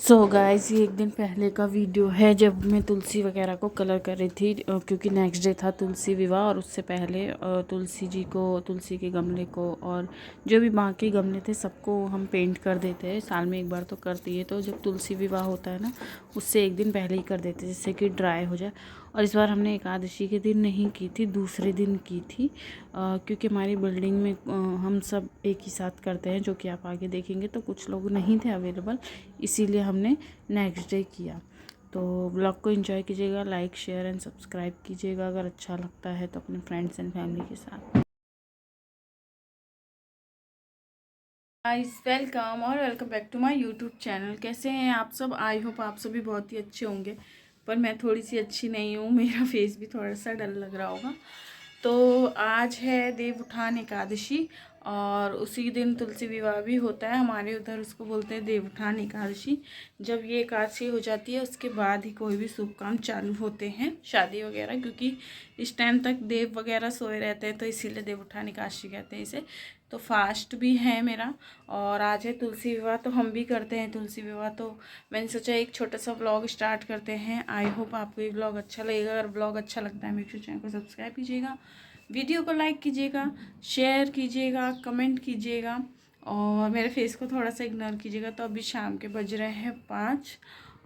So guys, ये एक दिन पहले का वीडियो है जब मैं तुलसी वगैरह को कलर कर रही थी, क्योंकि नेक्स्ट डे था तुलसी विवाह। और उससे पहले तुलसी जी को, तुलसी के गमले को और जो भी बाकी गमले थे सबको हम पेंट कर देते हैं। साल में एक बार तो करती है, तो जब तुलसी विवाह होता है ना, उससे एक दिन पहले ही कर देते हैं जिससे कि ड्राई हो जाए। और इस बार हमने एकादशी के दिन नहीं की थी, दूसरे दिन की थी, क्योंकि हमारी बिल्डिंग में हम सब एक ही साथ करते हैं, जो कि आप आगे देखेंगे। तो कुछ लोग नहीं थे अवेलेबल, इसीलिए हमने नेक्स्ट डे किया। तो व्लॉग को एंजॉय कीजिएगा, लाइक शेयर एंड सब्सक्राइब कीजिएगा। अगर अच्छा लगता है तो अपने फ्रेंड्स एंड फैमिली के साथ। गाइस, वेलकम और welcome back to my YouTube channel. कैसे हैं आप सब? आई होप आप सभी बहुत ही अच्छे होंगे, पर मैं थोड़ी सी अच्छी नहीं हूँ। मेरा फेस भी थोड़ा सा डल लग रहा होगा। तो आज है देव उठान एकादशी और उसी दिन तुलसी विवाह भी होता है। हमारे उधर उसको बोलते हैं देव उठान एकादशी। जब ये एकादशी हो जाती है उसके बाद ही कोई भी शुभ काम चालू होते हैं, शादी वगैरह, क्योंकि इस टाइम तक देव वगैरह सोए रहते हैं, तो इसीलिए देव उठान एकादशी कहते हैं इसे। तो फास्ट भी है मेरा। और आज है तुलसी विवाह, तो हम भी करते हैं तुलसी विवाह। तो मैंने सोचा एक छोटा सा व्लॉग स्टार्ट करते हैं। आई होप आपको ये व्लॉग अच्छा लगेगा। अगर व्लॉग अच्छा लगता है मेरे को चैनल को सब्सक्राइब कीजिएगा, वीडियो को लाइक कीजिएगा, शेयर कीजिएगा, कमेंट कीजिएगा और मेरे फेस को थोड़ा सा इग्नोर कीजिएगा। तो अभी शाम के बज रहे हैं 5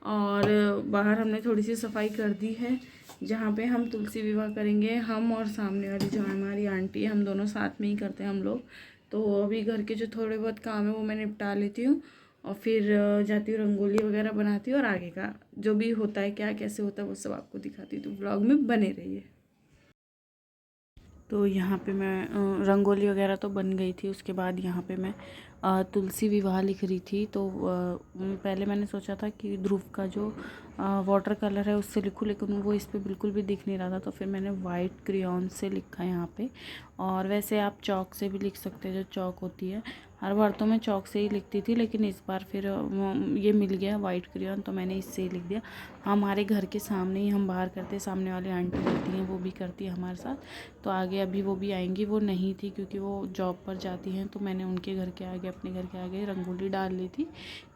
और बाहर हमने थोड़ी सी सफाई कर दी है, जहाँ पे हम तुलसी विवाह करेंगे। हम और सामने वाली जो हमारी आंटी है, हम दोनों साथ में ही करते हैं हम लोग। तो अभी घर के जो थोड़े बहुत काम है वो मैं निपटा लेती हूँ और फिर जाती हूँ, रंगोली वगैरह बनाती हूँ और आगे का जो भी होता है, क्या कैसे होता है, वो सब आपको दिखाती हूँ। तो ब्लॉग में बने रहिए। तो यहाँ पे मैं रंगोली वगैरह तो बन गई थी। उसके बाद यहाँ पे मैं तुलसी विवाह लिख रही थी। तो पहले मैंने सोचा था कि ध्रुव का जो वाटर कलर है उससे लिखूँ, लेकिन वो इस पे बिल्कुल भी दिख नहीं रहा था। तो फिर मैंने वाइट क्रेयॉन से लिखा यहाँ पे। और वैसे आप चौक से भी लिख सकते हैं, जो चौक होती है। हर बार तो मैं चौक से ही लिखती थी, लेकिन इस बार फिर ये मिल गया वाइट क्रेयॉन, तो मैंने इससे ही लिख दिया। हमारे घर के सामने ही हम बाहर करते हैं, सामने वाली आंटी रहती हैं, वो भी करती है हमारे साथ। तो आगे अभी वो भी आएंगी। वो नहीं थी क्योंकि वो जॉब पर जाती हैं, तो मैंने उनके घर के आगे, अपने घर के आगे रंगोली डाल ली थी।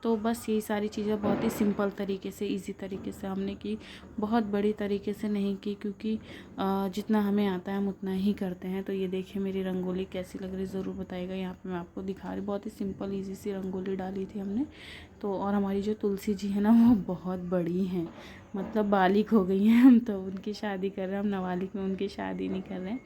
तो बस यही सारी चीज़ें बहुत ही सिंपल तरीके से, इजी तरीके से हमने की। बहुत बड़ी तरीके से नहीं की, क्योंकि जितना हमें आता है हम उतना ही करते हैं। तो ये देखिए मेरी रंगोली कैसी लग रही, ज़रूर बताइएगा। यहाँ पे मैं आपको दिखा रही, बहुत ही सिंपल ईजी सी रंगोली डाली थी हमने। तो और हमारी जो तुलसी जी है ना, वो बहुत बड़ी हैं, मतलब बालिक हो गई हैं। हम तो उनकी शादी कर रहे हैं, हम नाबालिग में उनकी शादी नहीं कर रहे हैं।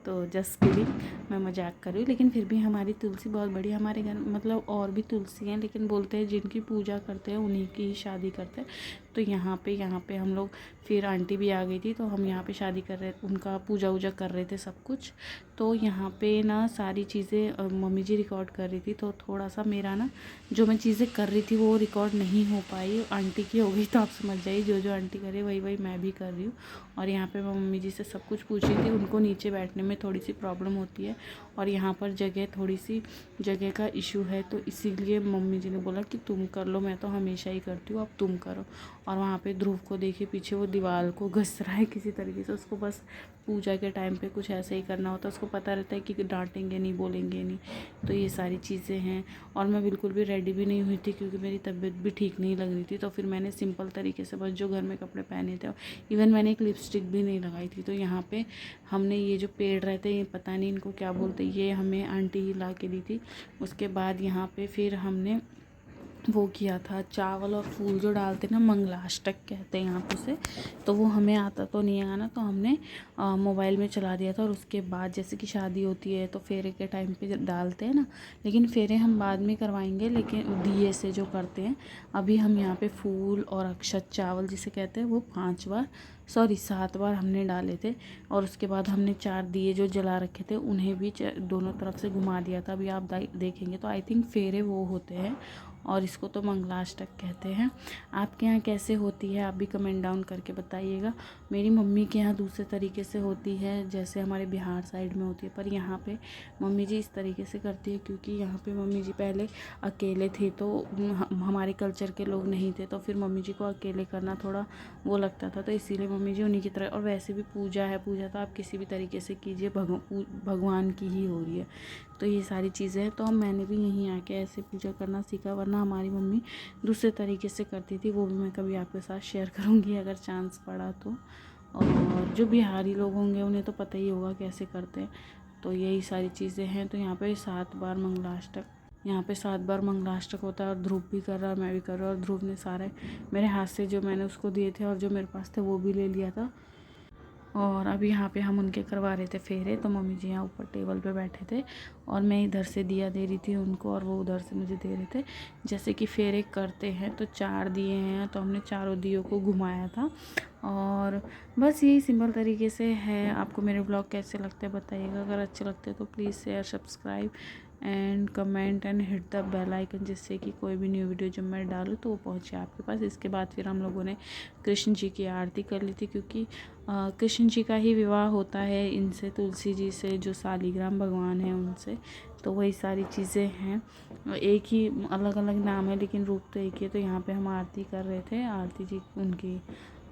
तो जस्ट किडिंग, मैं मजाक कर रही हूँ। लेकिन फिर भी हमारी तुलसी बहुत बड़ी है। हमारे घर मतलब और भी तुलसी हैं, लेकिन बोलते हैं जिनकी पूजा करते हैं उन्हीं की ही शादी करते हैं। तो यहाँ पे हम लोग, फिर आंटी भी आ गई थी, तो हम यहाँ पे शादी कर रहे, उनका पूजा वूजा कर रहे थे सब कुछ। तो यहाँ पे ना सारी चीज़ें मम्मी जी रिकॉर्ड कर रही थी, तो थोड़ा सा मेरा ना जो मैं चीज़ें कर रही थी वो रिकॉर्ड नहीं हो पाई। आंटी की हो गई, तो आप समझ जाइए, जो जो आंटी करे वही वही मैं भी कर रही हूँ। और यहाँ पे मैं मम्मी जी से सब कुछ पूछ रही थी। उनको नीचे बैठने में थोड़ी सी प्रॉब्लम होती है और यहाँ पर थोड़ी सी जगह का इशू है, तो इसीलिए मम्मी जी ने बोला कि तुम कर लो, मैं तो हमेशा ही करती हूँ, अब तुम करो। और वहाँ पे ध्रुव को देखिए, पीछे वो दीवार को घस रहा है किसी तरीके से। उसको बस पूजा के टाइम पे कुछ ऐसे ही करना होता है, उसको पता रहता है कि डांटेंगे नहीं, बोलेंगे नहीं। तो ये सारी चीज़ें हैं। और मैं बिल्कुल भी रेडी भी नहीं हुई थी, क्योंकि मेरी तबीयत भी ठीक नहीं लग रही थी। तो फिर मैंने सिंपल तरीके से बस जो घर में कपड़े पहने थे, इवन मैंने एक लिपस्टिक भी नहीं लगाई थी। तो यहाँ पे हमने ये जो पेड़ रहते हैं, ये पता नहीं इनको क्या बोलते हैं, ये हमें आंटी ही ला के दी थी। उसके बाद यहाँ पे फिर हमने वो किया था, चावल और फूल जो डालते ना, मंगलाष्टक कहते हैं यहाँ पे उसे। तो वो हमें आता तो नहीं है गाना, तो हमने मोबाइल में चला दिया था। और उसके बाद जैसे कि शादी होती है तो फेरे के टाइम पे डालते हैं ना, लेकिन फेरे हम बाद में करवाएंगे, लेकिन दिए से जो करते हैं। अभी हम यहाँ पे फूल और अक्षत चावल जिसे कहते हैं, वो 5 बार, सॉरी 7 बार हमने डाले थे। और उसके बाद हमने 4 दिए जो जला रखे थे, उन्हें भी दोनों तरफ से घुमा दिया था। अभी आप देखेंगे तो आई थिंक फेरे वो होते हैं, और इसको तो मंगलाष्टक कहते हैं। आपके यहाँ कैसे होती है आप भी कमेंट डाउन करके बताइएगा। मेरी मम्मी के यहाँ दूसरे तरीके से होती है, जैसे हमारे बिहार साइड में होती है, पर यहाँ पे मम्मी जी इस तरीके से करती है, क्योंकि यहाँ पे मम्मी जी पहले अकेले थे, तो हमारे कल्चर के लोग नहीं थे, तो फिर मम्मी जी को अकेले करना थोड़ा वो लगता था, तो इसीलिए मम्मी जी उन्हीं की तरह। और वैसे भी पूजा है, पूजा तो आप किसी भी तरीके से कीजिए, भगवान की ही हो रही है। तो ये सारी चीज़ें हैं। तो मैंने भी यहीं आके ऐसे पूजा करना सीखा, वरना हमारी मम्मी दूसरे तरीके से करती थी। वो भी मैं कभी आपके साथ शेयर करूँगी अगर चांस पड़ा तो। और जो बिहारी लोग होंगे उन्हें तो पता ही होगा कैसे करते हैं। तो यही सारी चीज़ें हैं। तो यहाँ पे 7 बार मंगलाष्टक होता है और ध्रुव भी कर रहा है, मैं भी कर रहा हूँ। और ध्रुव ने सारे मेरे हाथ से जो मैंने उसको दिए थे और जो मेरे पास थे वो भी ले लिया था। और अभी यहाँ पे हम उनके करवा रहे थे फेरे। तो मम्मी जी यहाँ ऊपर टेबल पे बैठे थे और मैं इधर से दिया दे रही थी उनको और वो उधर से मुझे दे रहे थे। जैसे कि फेरे करते हैं तो 4 दिए हैं, तो हमने चारों दियों को घुमाया था। और बस यही सिंपल तरीके से है। आपको मेरे ब्लॉग कैसे लगते हैं बताइएगा। अगर अच्छे लगते हैं तो please share, subscribe and comment and hit the bell icon, जिससे कि कोई भी न्यू वीडियो जब मैं डालूँ तो वो पहुँचे आपके पास। इसके बाद फिर हम लोगों ने कृष्ण जी की आरती कर ली थी, क्योंकि कृष्ण जी का ही विवाह होता है इनसे, तुलसी जी से, जो शालिग्राम भगवान हैं उनसे। तो वही सारी चीज़ें हैं, एक ही अलग अलग नाम है लेकिन रूप तो एक ही है। तो यहाँ पे हम आरती कर रहे थे, आरती जी उनकी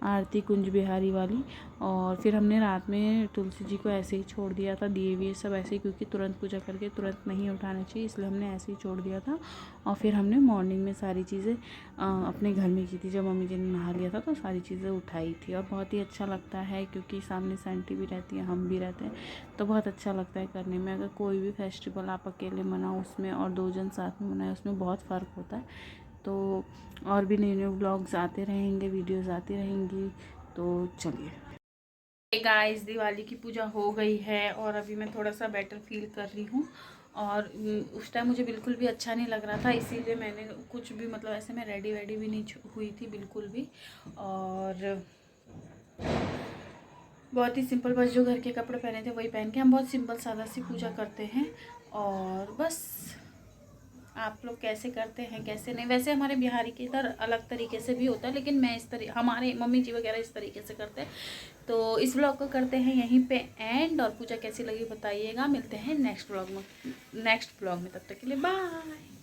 आरती कुंज बिहारी वाली। और फिर हमने रात में तुलसी जी को ऐसे ही छोड़ दिया था, दिए हुए सब ऐसे ही, क्योंकि तुरंत पूजा करके तुरंत नहीं उठाना चाहिए, इसलिए हमने ऐसे ही छोड़ दिया था। और फिर हमने मॉर्निंग में सारी चीज़ें अपने घर में की थी। जब मम्मी जी ने नहा लिया था तो सारी चीज़ें उठाई थी। और बहुत ही अच्छा लगता है, क्योंकि सामने से आंटी भी रहती है, हम भी रहते हैं, तो बहुत अच्छा लगता है करने में। अगर कोई भी फेस्टिवल आप अकेले मनाओ उसमें और 2 जन साथ में मनाए उसमें बहुत फ़र्क होता है। तो और भी नए नए व्लॉग्स आते रहेंगे, वीडियोस आती रहेंगी। तो चलिए गाइस, दिवाली की पूजा हो गई है और अभी मैं थोड़ा सा बेटर फील कर रही हूँ। और उस टाइम मुझे बिल्कुल भी अच्छा नहीं लग रहा था, इसीलिए मैंने कुछ भी मतलब ऐसे मैं रेडी वेडी भी नहीं हुई थी बिल्कुल भी। और बहुत ही सिंपल, बस जो घर के कपड़े पहने थे वही पहन के हम बहुत सिंपल सादा सी पूजा करते हैं। और बस आप लोग कैसे करते हैं कैसे नहीं, वैसे हमारे बिहारी के इधर अलग तरीके से भी होता है, लेकिन मैं इस तरीके, हमारे मम्मी जी वगैरह इस तरीके से करते हैं। तो इस ब्लॉग को करते हैं यहीं पे एंड। और पूजा कैसी लगी बताइएगा। मिलते हैं नेक्स्ट ब्लॉग में, तब तक के लिए बाय।